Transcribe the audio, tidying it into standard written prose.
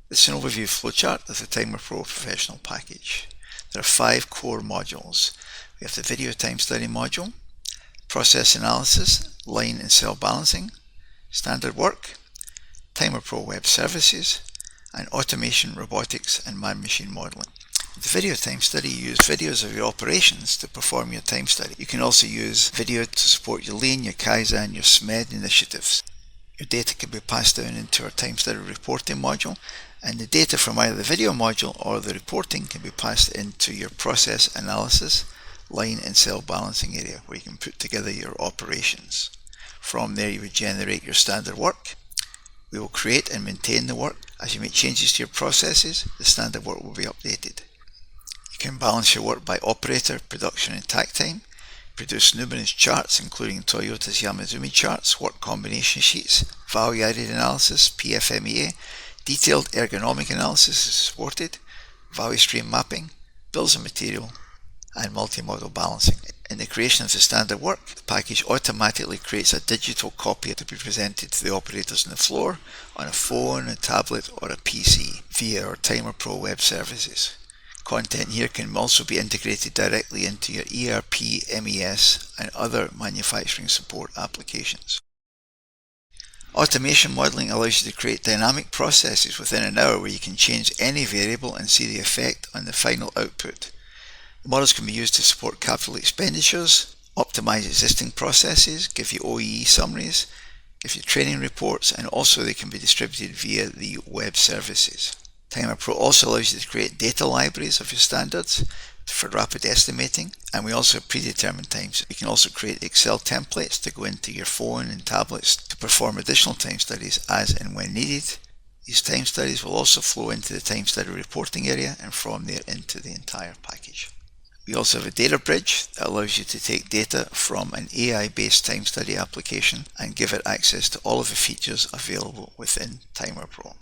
This is an overview flowchart of the Timer Pro Professional package. There are 5 core modules. We have the Video Time Study module, Process Analysis, Line and Cell Balancing, Standard Work, Timer Pro Web Services, and Automation, Robotics and Man-Machine Modeling. With the Video Time Study, you use videos of your operations to perform your time study. You can also use video to support your Lean, your Kaizen, your SMED initiatives. Your data can be passed down into our time study reporting module, and the data from either the video module or the reporting can be passed into your process analysis, line and cell balancing area, where you can put together your operations. From there you would generate your standard work. We will create and maintain the work. As you make changes to your processes, the standard work will be updated. You can balance your work by operator, production and takt time, produce numerous charts including Toyota's Yamazumi charts, work combination sheets, value added analysis, PFMEA, detailed ergonomic analysis is supported, value stream mapping, bills of material, and multi-model balancing. In the creation of the standard work, the package automatically creates a digital copy to be presented to the operators on the floor, on a phone, a tablet, or a PC via our Timer Pro web services. Content here can also be integrated directly into your ERP, MES, and other manufacturing support applications. Automation modeling allows you to create dynamic processes within an hour where you can change any variable and see the effect on the final output. The models can be used to support capital expenditures, optimize existing processes, give you OEE summaries, give you training reports, and also they can be distributed via the web services. Timer Pro also allows you to create data libraries of your standards for rapid estimating, and we also have predetermined times. You can also create Excel templates to go into your phone and tablets to perform additional time studies as and when needed. These time studies will also flow into the time study reporting area and from there into the entire package. We also have a data bridge that allows you to take data from an AI-based time study application and give it access to all of the features available within Timer Pro.